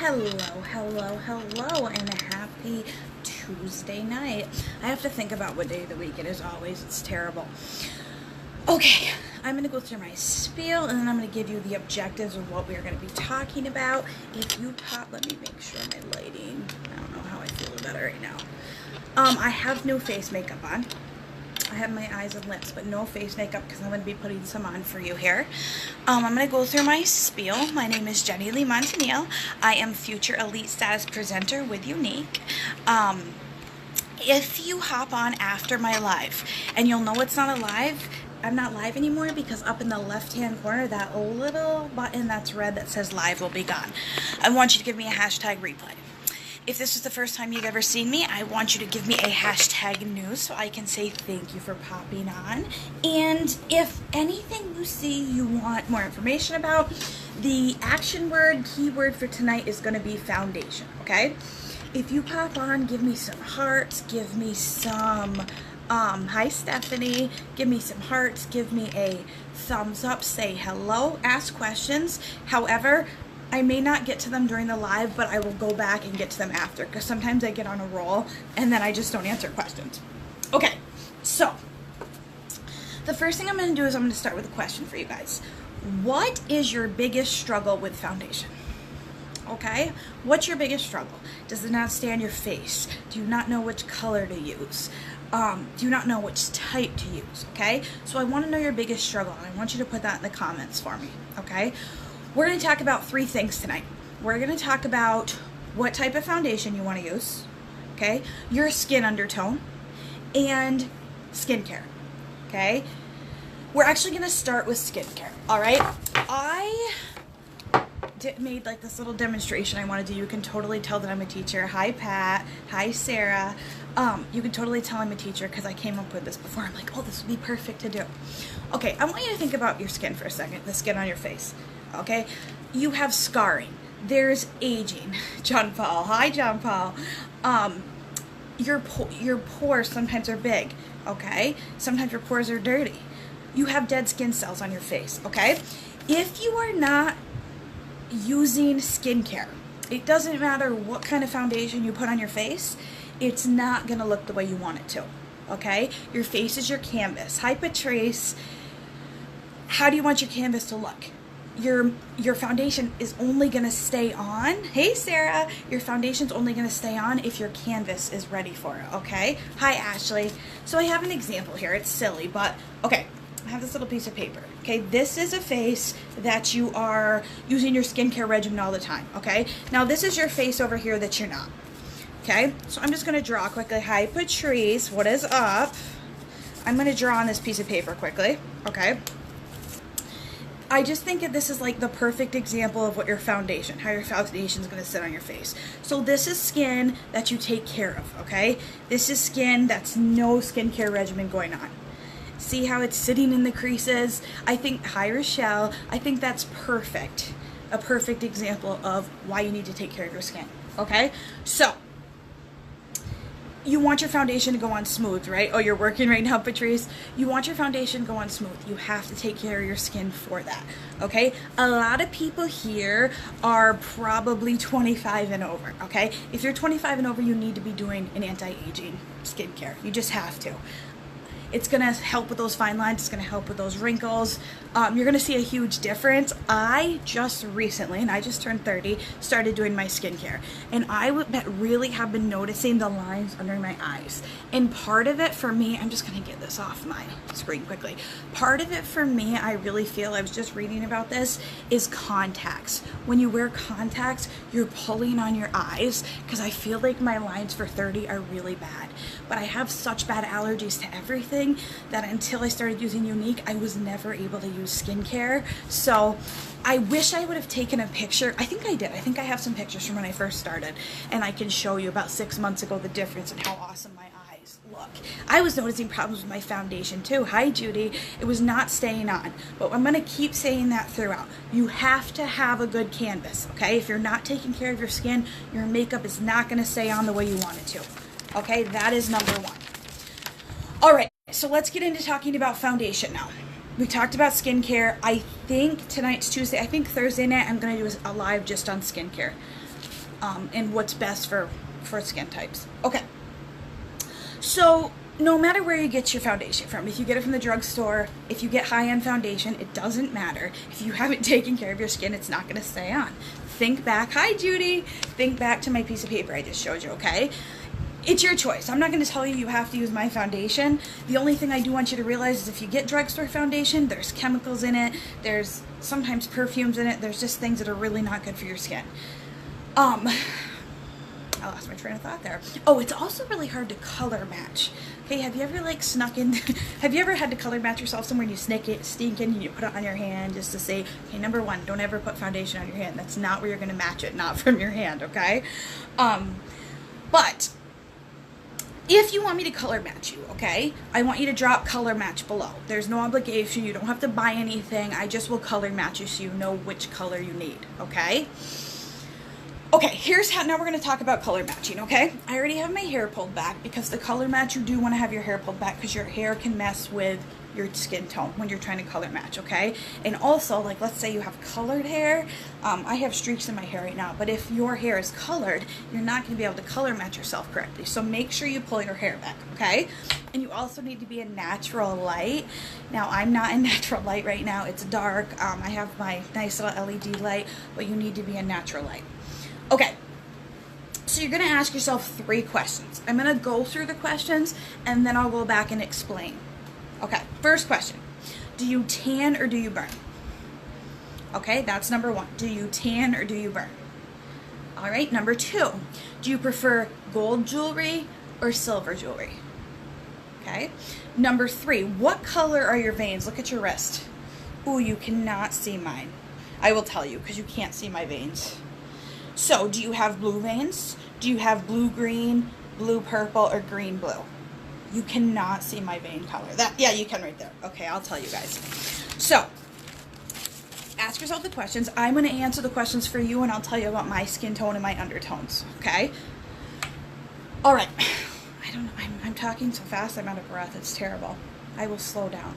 Hello, and a happy Tuesday night. I have to think about what day of the week it is always. It's terrible. Okay, I'm going to go through my spiel, and then I'm going to give you the objectives of what we are going to be talking about. If you pop, let me make sure my lighting, I don't know how I feel about it right now. I have no face makeup on. I have my eyes and lips, but no face makeup because I'm going to be putting some on for you here. I'm going to go through my spiel. My name is Jennilee. I am future elite status presenter with Unique. If you hop on after my live, and you'll know it's not a live, I'm not live anymore because up in the left-hand corner, that little button that's red that says live will be gone. I want you to give me a hashtag replay. If this is the first time you've ever seen me, I want you to give me a hashtag news so I can say thank you for popping on. And if anything you see you want more information about, the action word, keyword for tonight is going to be foundation, okay? If you pop on, give me some hearts, give me some, hi Stephanie, give me some hearts, give me a thumbs up, say hello, ask questions. However, I may not get to them during the live, but I will go back and get to them after, because sometimes I get on a roll and then I just don't answer questions. Okay, so the first thing I'm going to do is I'm going to start with a question for you guys. What is your biggest struggle with foundation? Okay, what's your biggest struggle? Does it not stay on your face? Do you not know which color to use? Do you not know which type to use? Okay, so I want to know your biggest struggle, and I want you to put that in the comments for me. Okay. We're going to talk about three things tonight. We're going to talk about what type of foundation you want to use, okay, your skin undertone, and skincare, okay? We're actually going to start with skincare, all right? I made like this little demonstration I want to do. You can totally tell that I'm a teacher. Hi, Pat. Hi, Sarah. You can totally tell I'm a teacher because I came up with this before. I'm like, oh, this would be perfect to do. Okay, I want you to think about your skin for a second, the skin on your face. Okay, you have scarring. There's aging. John Paul. Hi, John Paul. Your pores sometimes are big. Okay, sometimes your pores are dirty. You have dead skin cells on your face. Okay, if you are not using skincare, it doesn't matter what kind of foundation you put on your face, it's not gonna look the way you want it to. Okay, your face is your canvas. Hi, Patrice. How do you want your canvas to look? Your foundation is only going to stay on. Hey, Sarah. Your foundation's only going to stay on if your canvas is ready for it, okay? Hi, Ashley. So I have an example here. It's silly, but okay. I have this little piece of paper, okay? This is a face that you are using your skincare regimen all the time, okay? Now, this is your face over here that you're not, okay? So I'm just going to draw quickly. Hi, Patrice. What is up? I'm going to draw on this piece of paper quickly, okay? I just think that this is like the perfect example of what your foundation, how your foundation is going to sit on your face. So this is skin that you take care of, okay? This is skin that's no skincare regimen going on. See how it's sitting in the creases? I think, hi Rochelle, I think that's perfect. A perfect example of why you need to take care of your skin, okay? So, you want your foundation to go on smooth, right? Oh, you're working right now, Patrice. You want your foundation to go on smooth. You have to take care of your skin for that, okay? A lot of people here are probably 25 and over, okay? If you're 25 and over, you need to be doing an anti-aging skincare. You just have to. It's going to help with those fine lines. It's going to help with those wrinkles. You're going to see a huge difference. I just recently, and I just turned 30, started doing my skincare. And I really have been noticing the lines under my eyes. And part of it for me, I'm just going to get this off my screen quickly. Part of it for me, I really feel, I was just reading about this, is contacts. When you wear contacts, you're pulling on your eyes because I feel like my lines for 30 are really bad. But I have such bad allergies to everything that until I started using Unique, I was never able to use skincare. So I wish I would have taken a picture. I think I did. I think I have some pictures from when I first started, and I can show you about 6 months ago the difference and how awesome my eyes look. I was noticing problems with my foundation too. Hi, Judy. It was not staying on, but I'm going to keep saying that throughout. You have to have a good canvas, okay? If you're not taking care of your skin, your makeup is not going to stay on the way you want it to. Okay, that is number one. All right, so let's get into talking about foundation now. We talked about skincare. I think tonight's Tuesday. I think Thursday night I'm going to do a live just on skincare. and what's best for skin types. Okay, so no matter where you get your foundation from, if you get it from the drugstore, if you get high-end foundation, it doesn't matter. If you haven't taken care of your skin, it's not going to stay on. Think back, hi Judy, think back to my piece of paper I just showed you, okay? It's your choice. I'm not going to tell you have to use my foundation. The only thing I do want you to realize is if you get drugstore foundation, there's chemicals in it, there's sometimes perfumes in it, there's just things that are really not good for your skin. I lost my train of thought there. Oh, it's also really hard to color match. Okay, have you ever like snuck in, have you ever had to color match yourself somewhere and you sneak in and you put it on your hand just to say, okay, number one, don't ever put foundation on your hand. That's not where you're going to match it, not from your hand, okay? But if you want me to color match you, okay, I want you to drop color match below. There's no obligation. You don't have to buy anything. I just will color match you so you know which color you need, okay? Okay, here's how, now we're going to talk about color matching, okay? I already have my hair pulled back because the color match, you do want to have your hair pulled back because your hair can mess with your skin tone when you're trying to color match, okay? And also, like, let's say you have colored hair. I have streaks in my hair right now, but if your hair is colored, you're not going to be able to color match yourself correctly. So make sure you pull your hair back, okay? And you also need to be in natural light. Now, I'm not in natural light right now. It's dark. I have my nice little LED light, but you need to be in natural light. Okay, so you're going to ask yourself 3 questions. I'm going to go through the questions, and then I'll go back and explain. Okay, first question. Do you tan or do you burn? Okay, that's number 1. Do you tan or do you burn? All right, number 2. Do you prefer gold jewelry or silver jewelry? Okay. Number 3. What color are your veins? Look at your wrist. Ooh, you cannot see mine. I will tell you because you can't see my veins. So, do you have blue veins? Do you have blue-green, blue-purple, or green-blue? You cannot see my vein color. Yeah, you can right there. Okay, I'll tell you guys. So, ask yourself the questions. I'm going to answer the questions for you, and I'll tell you about my skin tone and my undertones, okay? All right. I don't know. I'm talking so fast, I'm out of breath. It's terrible. I will slow down.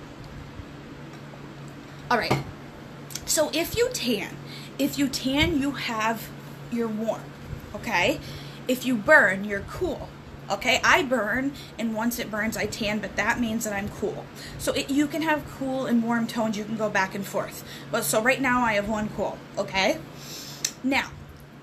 All right. So, if you tan, you're warm, okay? If you burn, you're cool, okay? I burn, and once it burns, I tan, but that means that I'm cool. So you can have cool and warm tones. You can go back and forth. But so right now, I have one cool, okay? Now,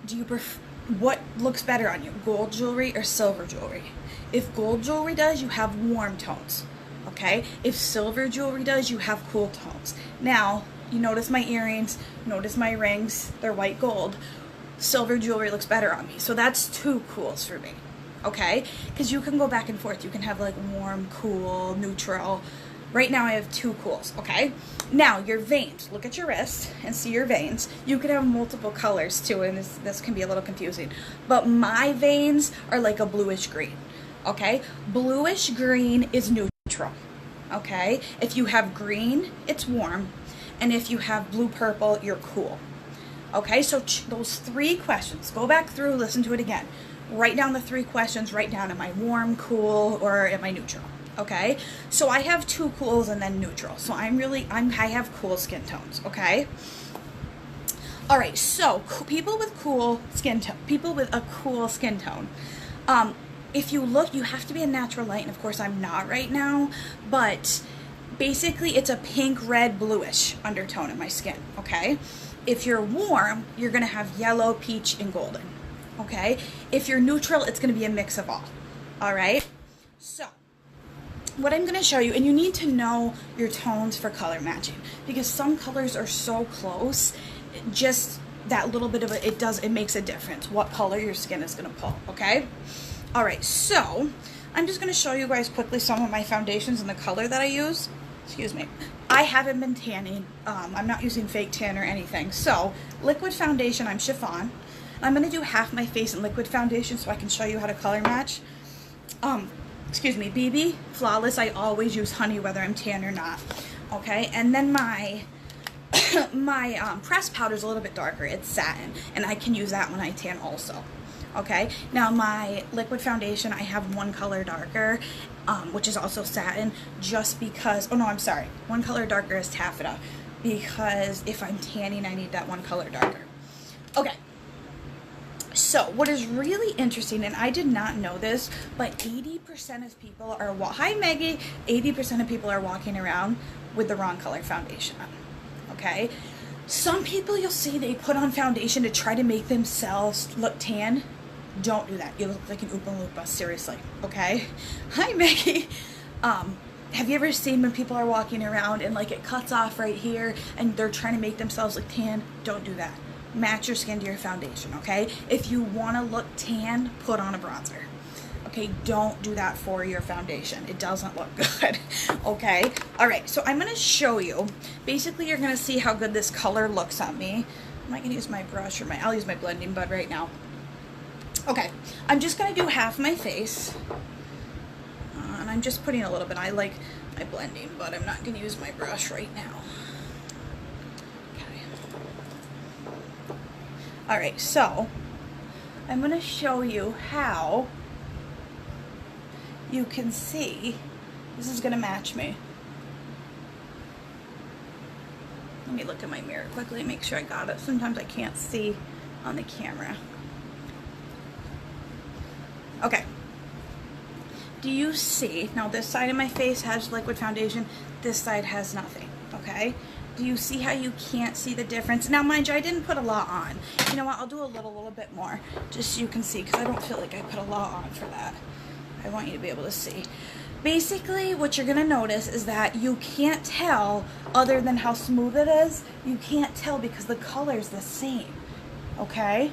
do you prefer, what looks better on you, gold jewelry or silver jewelry? If gold jewelry does, you have warm tones, okay? If silver jewelry does, you have cool tones. Now, you notice my earrings, notice my rings, they're white gold. Silver jewelry looks better on me. So that's 2 cools for me, okay? Because you can go back and forth. You can have like warm, cool, neutral. Right now I have 2 cools, okay? Now, your veins. Look at your wrist and see your veins. You can have multiple colors too, and this can be a little confusing. But my veins are like a bluish green, okay? Bluish green is neutral, okay? If you have green, it's warm. And if you have blue-purple, you're cool. Okay, so those 3 questions, go back through, listen to it again. Write down the 3 questions, write down, am I warm, cool, or am I neutral? Okay, so I have 2 cools and then neutral. So I have cool skin tones, okay? All right, so people with a cool skin tone, if you look, you have to be in natural light, and of course I'm not right now, but basically it's a pink, red, bluish undertone in my skin, okay? If you're warm, you're going to have yellow, peach, and golden, okay? If you're neutral, it's going to be a mix of all right? So, what I'm going to show you, and you need to know your tones for color matching, because some colors are so close, just that little bit of it makes a difference what color your skin is going to pull, okay? All right, so I'm just going to show you guys quickly some of my foundations and the color that I use. Excuse me. I haven't been tanning. I'm not using fake tan or anything. So, liquid foundation, I'm chiffon. I'm going to do half my face in liquid foundation so I can show you how to color match. Excuse me, BB, Flawless, I always use honey whether I'm tan or not. Okay, and then my pressed powder is a little bit darker. It's satin, and I can use that when I tan also. Okay, now my liquid foundation, I have 1 color darker, which is also satin, just because, oh no, I'm sorry, 1 color darker is taffeta, because if I'm tanning, I need that 1 color darker. Okay, So what is really interesting, and I did not know this, but 80% of people are, hi Maggie, 80% of people are walking around with the wrong color foundation on, okay? Some people you'll see they put on foundation to try to make themselves look tan. Don't do that. You look like an oompa loompa, seriously, okay? Hi Maggie. Have you ever seen when people are walking around and like it cuts off right here and they're trying to make themselves look tan? Don't do that. Match your skin to your foundation, okay? If you want to look tan, put on a bronzer. Okay, don't do that for your foundation. It doesn't look good, okay? All right, so I'm gonna show you. Basically, you're gonna see how good this color looks on me. I'm not gonna use my brush or I'll use my blending bud right now. Okay, I'm just gonna do half my face. And I'm just putting a little bit. I like my blending, but I'm not gonna use my brush right now. All right, so I'm going to show you how you can see. This is going to match me. Let me look at my mirror quickly and make sure I got it. Sometimes I can't see on the camera. Okay. Do you see? Now this side of my face has liquid foundation. This side has nothing, okay? Do you see how you can't see the difference? Now, mind you, I didn't put a lot on. You know what? I'll do a little bit more, just so you can see, because I don't feel like I put a lot on for that. I want you to be able to see. Basically, what you're going to notice is that you can't tell, other than how smooth it is, you can't tell because the color's the same, okay?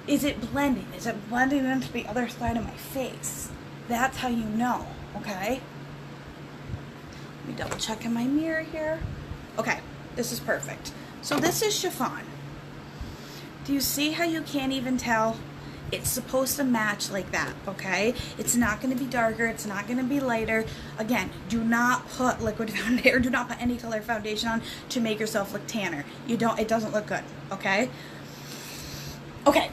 Is it blending? Is it blending into the other side of my face? That's how you know, okay? Let me double check in my mirror here. Okay, this is perfect. So this is chiffon. Do you see how you can't even tell? It's supposed to match like that, okay? It's not going to be darker. It's not going to be lighter. Again, do not put liquid foundation, or do not put any color foundation on to make yourself look tanner. You don't. It doesn't look good, okay? Okay.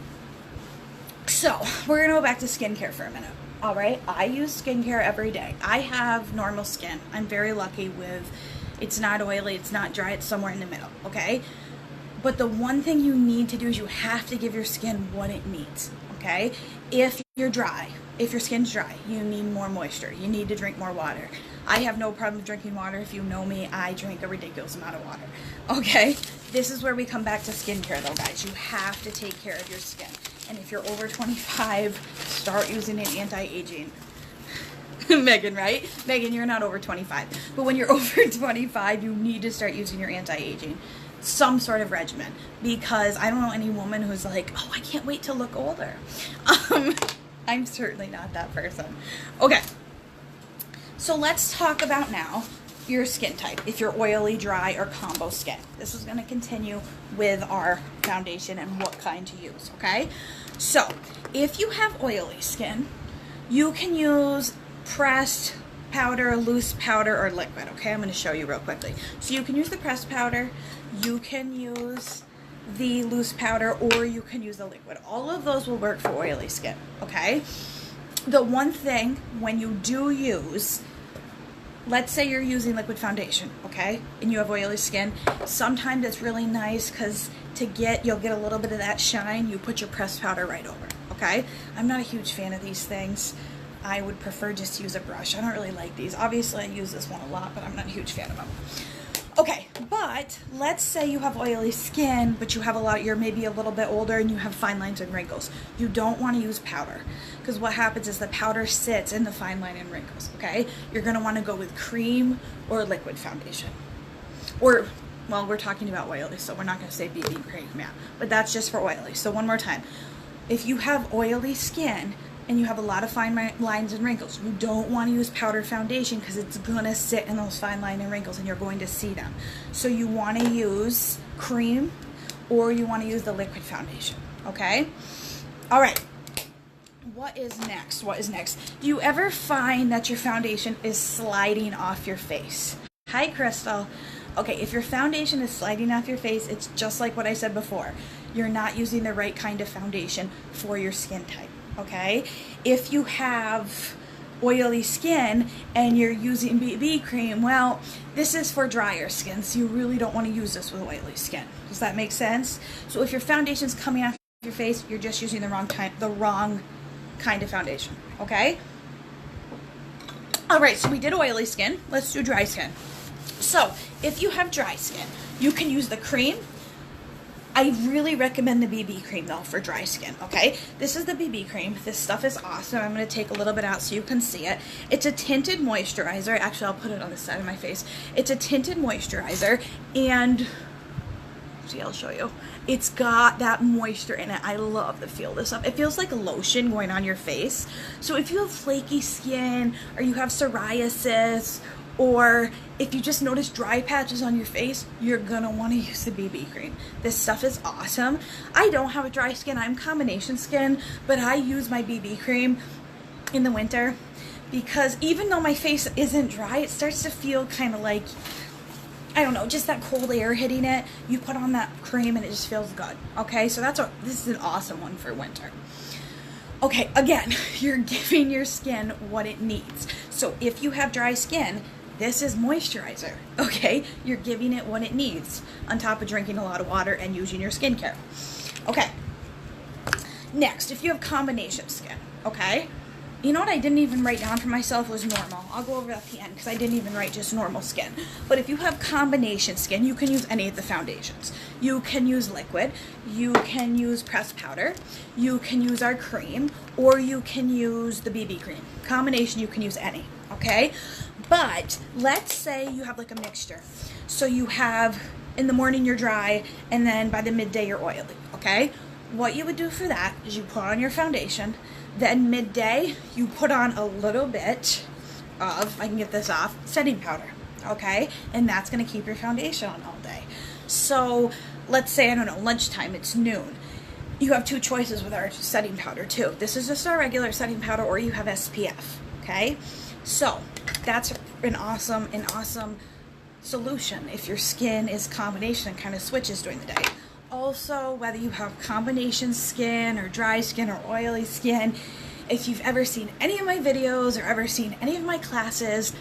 So we're going to go back to skincare for a minute. All right, I use skincare every day. I have normal skin. I'm very lucky with, it's not oily, it's not dry, it's somewhere in the middle, okay? But the one thing you need to do is you have to give your skin what it needs, okay? If you're dry, if your skin's dry, you need more moisture. You need to drink more water. I have no problem drinking water. If you know me, I drink a ridiculous amount of water, okay? This is where we come back to skincare though, guys. You have to take care of your skin. And if you're over 25, start using an anti-aging. Megan, right? Megan, you're not over 25. But when you're over 25, you need to start using your anti-aging. Some sort of regimen. Because I don't know any woman who's like, oh, I can't wait to look older. I'm certainly not that person. Okay. So let's talk about now your skin type, if you're oily, dry, or combo skin. This is going to continue with our foundation and what kind to use, okay? So, if you have oily skin, you can use pressed powder, loose powder, or liquid, okay? I'm going to show you real quickly. So you can use the pressed powder, you can use the loose powder, or you can use the liquid. All of those will work for oily skin, okay? The one thing, when you do use, let's say you're using liquid foundation, okay, and you have oily skin, sometimes it's really nice because you'll get a little bit of that shine, you put your pressed powder right over, okay? I'm not a huge fan of these things. I would prefer just to use a brush. I don't really like these. Obviously, I use this one a lot, but I'm not a huge fan of them. Okay, but let's say you have oily skin, but you have you're maybe a little bit older and you have fine lines and wrinkles. You don't want to use powder because what happens is the powder sits in the fine line and wrinkles, okay? You're going to want to go with cream or liquid foundation. Or, well, we're talking about oily, so we're not going to say BB cream, yeah. But that's just for oily. So one more time. If you have oily skin, and you have a lot of fine lines and wrinkles, you don't want to use powder foundation because it's going to sit in those fine lines and wrinkles and you're going to see them. So you want to use cream or you want to use the liquid foundation, okay? All right, what is next? What is next? Do you ever find that your foundation is sliding off your face? Hi, Crystal. Okay, if your foundation is sliding off your face, it's just like what I said before. You're not using the right kind of foundation for your skin type. Okay, if you have oily skin and you're using BB cream, well, this is for drier skin, so you really don't want to use this with oily skin. Does that make sense? So if your foundation's coming off your face, you're just using the wrong kind of foundation, okay? All right, so we did oily skin. Let's do dry skin. So if you have dry skin, you can use the cream. I really recommend the BB cream though for dry skin, okay? This is the BB cream. This stuff is awesome. I'm gonna take a little bit out so you can see it. It's a tinted moisturizer. Actually, I'll put it on the side of my face. It's a tinted moisturizer, and see, I'll show you. It's got that moisture in it. I love the feel of this stuff. It feels like lotion going on your face. So if you have flaky skin, or you have psoriasis, or if you just notice dry patches on your face, you're gonna wanna use the BB cream. This stuff is awesome. I don't have a dry skin, I'm combination skin, but I use my BB cream in the winter because even though my face isn't dry, it starts to feel kind of like, I don't know, just that cold air hitting it. You put on that cream and it just feels good, okay? So this is an awesome one for winter. Okay, again, you're giving your skin what it needs. So if you have dry skin, this is moisturizer, okay? You're giving it what it needs on top of drinking a lot of water and using your skincare. Okay, next, if you have combination skin, okay? You know what I didn't even write down for myself was normal. I'll go over that at the end because I didn't even write just normal skin. But if you have combination skin, you can use any of the foundations. You can use liquid, you can use pressed powder, you can use our cream, or you can use the BB cream. Combination, you can use any, okay? But let's say you have like a mixture. So you have, in the morning you're dry, and then by the midday you're oily, okay? What you would do for that is you put on your foundation, then midday you put on a little bit of, I can get this off, setting powder, okay? And that's gonna keep your foundation on all day. So let's say, I don't know, lunchtime, it's noon. You have two choices with our setting powder too. This is just our regular setting powder, or you have SPF, okay? So that's an awesome solution if your skin is combination and kind of switches during the day. Also, whether you have combination skin or dry skin or oily skin, if you've ever seen any of my videos or ever seen any of my classes,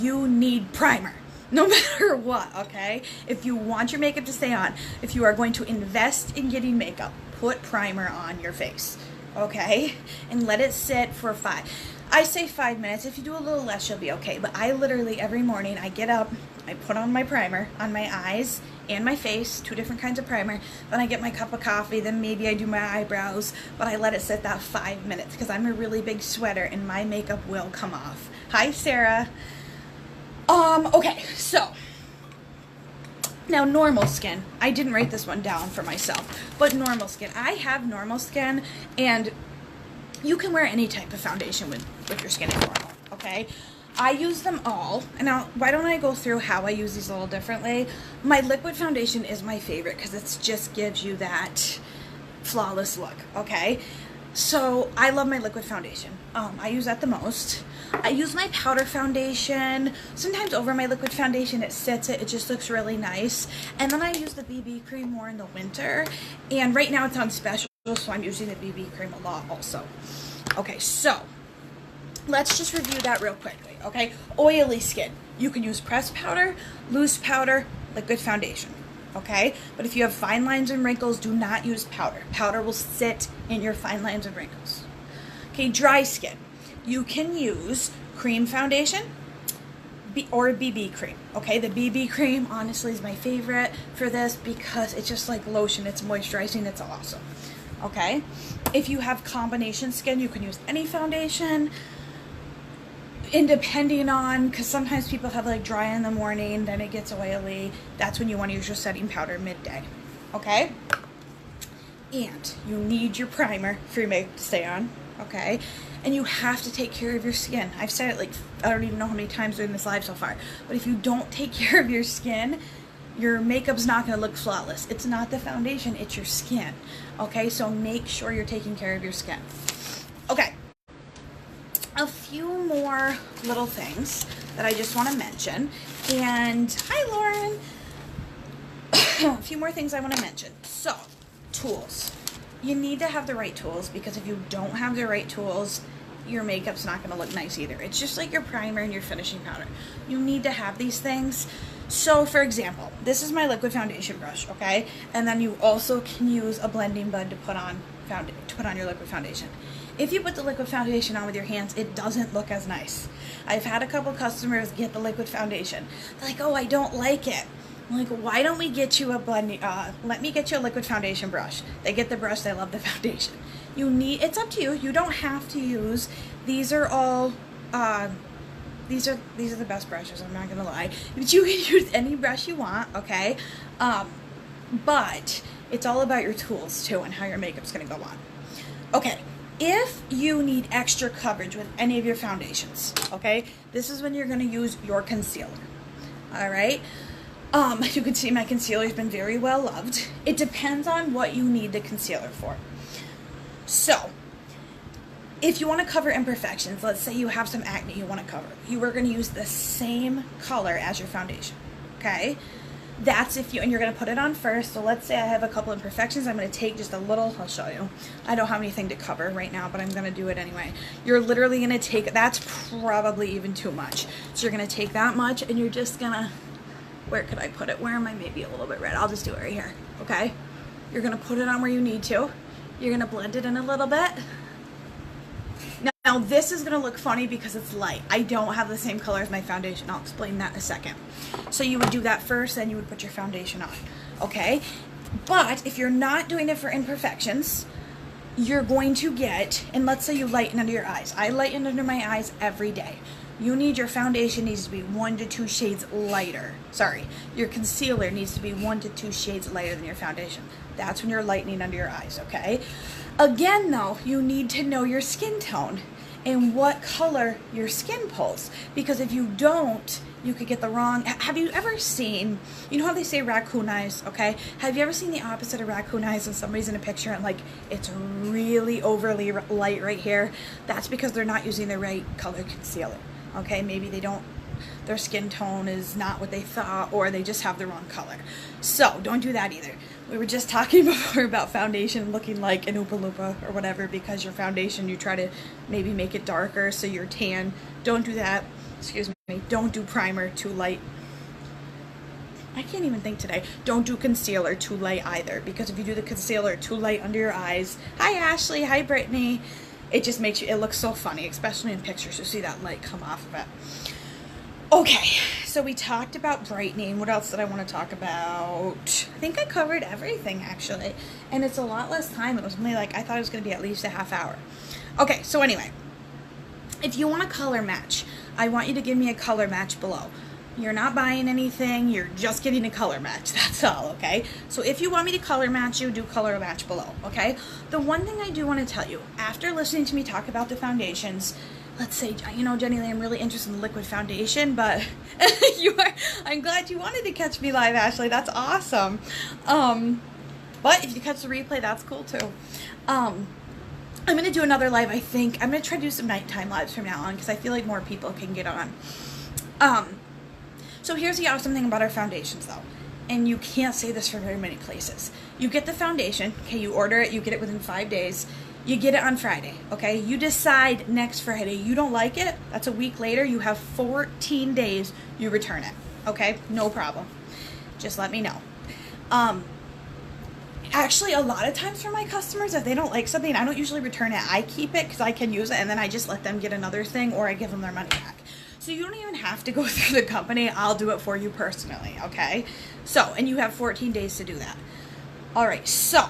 you need primer. No matter what, okay? If you want your makeup to stay on, if you are going to invest in getting makeup, put primer on your face, okay? And let it sit for 5 minutes. If you do a little less, you'll be okay. But I literally, every morning, I get up, I put on my primer on my eyes and my face, 2 different kinds of primer. Then I get my cup of coffee, then maybe I do my eyebrows, but I let it sit that 5 minutes because I'm a really big sweater and my makeup will come off. Hi, Sarah. Okay, so now normal skin. I didn't write this one down for myself, but normal skin. I have normal skin, and you can wear any type of foundation with your skin is normal, okay? I use them all, and now why don't I go through how I use these a little differently? My liquid foundation is my favorite because it just gives you that flawless look, okay? So I love my liquid foundation. I use that the most. I use my powder foundation. Sometimes over my liquid foundation it sets it just looks really nice. And then I use the BB cream more in the winter. And right now it's on special, so I'm using the BB cream a lot also. Okay, so let's just review that real quickly, okay? Oily skin. You can use pressed powder, loose powder, liquid foundation, okay? But if you have fine lines and wrinkles, do not use powder. Powder will sit in your fine lines and wrinkles. Okay, dry skin. You can use cream foundation or BB cream, okay? The BB cream, honestly, is my favorite for this because it's just like lotion. It's moisturizing. It's awesome, okay? If you have combination skin, you can use any foundation. And depending on, because sometimes people have like dry in the morning, then it gets oily. That's when you want to use your setting powder midday, okay? And you need your primer for your makeup to stay on, okay? And you have to take care of your skin. I've said it like, I don't even know how many times during this live so far, but if you don't take care of your skin, your makeup's not going to look flawless. It's not the foundation, it's your skin, okay? So make sure you're taking care of your skin. Okay. A few more little things that I just want to mention. And hi, Lauren. A few more things I want to mention. So, tools. You need to have the right tools because if you don't have the right tools, your makeup's not going to look nice either. It's just like your primer and your finishing powder. You need to have these things. So for example, this is my liquid foundation brush, okay? And then you also can use a blending bud to put on your liquid foundation. If you put the liquid foundation on with your hands, it doesn't look as nice. I've had a couple customers get the liquid foundation. They're like, oh, I don't like it. I'm like, why don't we get you a blending, let me get you a liquid foundation brush. They get the brush, they love the foundation. It's up to you. You don't have to use, these are all, these are the best brushes, I'm not gonna lie. But you can use any brush you want, okay? But it's all about your tools too and how your makeup's gonna go on. Okay, if you need extra coverage with any of your foundations, okay, this is when you're gonna use your concealer, all right? You can see my concealer's been very well loved. It depends on what you need the concealer for. So, if you want to cover imperfections, let's say you have some acne you want to cover, you are going to use the same color as your foundation, okay? That's if you, and you're going to put it on first. So let's say I have a couple imperfections. I'm going to take just a little, I'll show you. I don't have anything to cover right now, but I'm going to do it anyway. You're literally going to take, that's probably even too much. So you're going to take that much and you're just going to, where could I put it? Where am I maybe a little bit red? I'll just do it right here, okay? You're going to put it on where you need to. You're going to blend it in a little bit. Now this is going to look funny because it's light. I don't have the same color as my foundation. I'll explain that in a second. So you would do that first, then you would put your foundation on, okay? But if you're not doing it for imperfections, you're going to get, and let's say you lighten under your eyes. I lighten under my eyes every day. Your foundation needs to be 1 to 2 shades lighter. Sorry, your concealer needs to be 1 to 2 shades lighter than your foundation. That's when you're lightening under your eyes, okay? Again though, you need to know your skin tone and what color your skin pulls. Because if you don't, you could get the wrong, have you ever seen, you know how they say raccoon eyes, okay? Have you ever seen the opposite of raccoon eyes and somebody's in a picture and like, it's really overly light right here? That's because they're not using the right color concealer. Okay, maybe they don't, their skin tone is not what they thought, or they just have the wrong color. So don't do that either. We were just talking before about foundation looking like an oompa loompa or whatever, because your foundation, you try to maybe make it darker so you're tan. Don't do that. Excuse me. Don't do primer too light. I can't even think today. Don't do concealer too light either, because if you do the concealer too light under your eyes, hi Ashley, hi Brittany, it just makes you, it looks so funny, especially in pictures. You see that light come off of it. Okay, so we talked about brightening. What else did I want to talk about? I think I covered everything actually, and it's a lot less time. It was only like, I thought it was going to be at least a half hour. Okay, so anyway, if you want a color match, I want you to give me a color match below. You're not buying anything, you're just getting a color match, that's all, okay? So if you want me to color match you, do color match below, okay? The one thing I do want to tell you, after listening to me talk about the foundations, let's say, you know, Jennilee, I'm really interested in liquid foundation, but I'm glad you wanted to catch me live, Ashley, that's awesome. But if you catch the replay, that's cool too. I'm going to do another live, I think. I'm going to try to do some nighttime lives from now on, because I feel like more people can get on. So here's the awesome thing about our foundations though, and you can't say this for very many places. You get the foundation, okay, you order it, you get it within 5 days, you get it on Friday, okay? You decide next Friday you don't like it, that's a week later, you have 14 days, you return it, okay? No problem. Just let me know. Actually, a lot of times for my customers, if they don't like something, I don't usually return it. I keep it because I can use it, and then I just let them get another thing, or I give them their money back. So you don't even have to go through the company. I'll do it for you personally, okay? So, and you have 14 days to do that. All right, so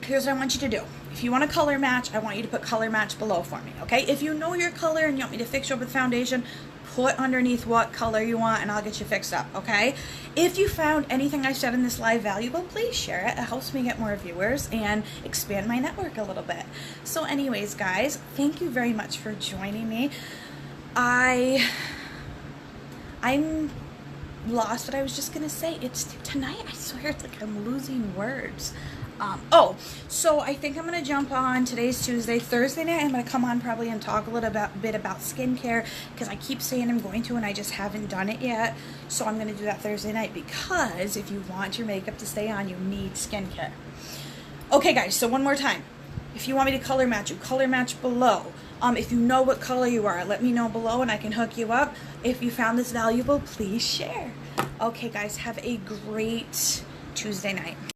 here's what I want you to do. If you want a color match, I want you to put color match below for me, okay? If you know your color and you want me to fix you up with foundation, put underneath what color you want and I'll get you fixed up, okay? If you found anything I said in this live valuable, please share it. It helps me get more viewers and expand my network a little bit. So anyways, guys, thank you very much for joining me. I'm lost what I was just gonna say. It's tonight, I swear, it's like I'm losing words. So I think I'm gonna jump on, today's Tuesday, Thursday night I'm gonna come on probably and talk a little bit about skincare, because I keep saying I'm going to and I just haven't done it yet. So I'm gonna do that Thursday night, because if you want your makeup to stay on, you need skincare. Okay guys, so one more time. If you want me to color match you, color match below. If you know what color you are, let me know below and I can hook you up. If you found this valuable, please share. Okay, guys, have a great Tuesday night.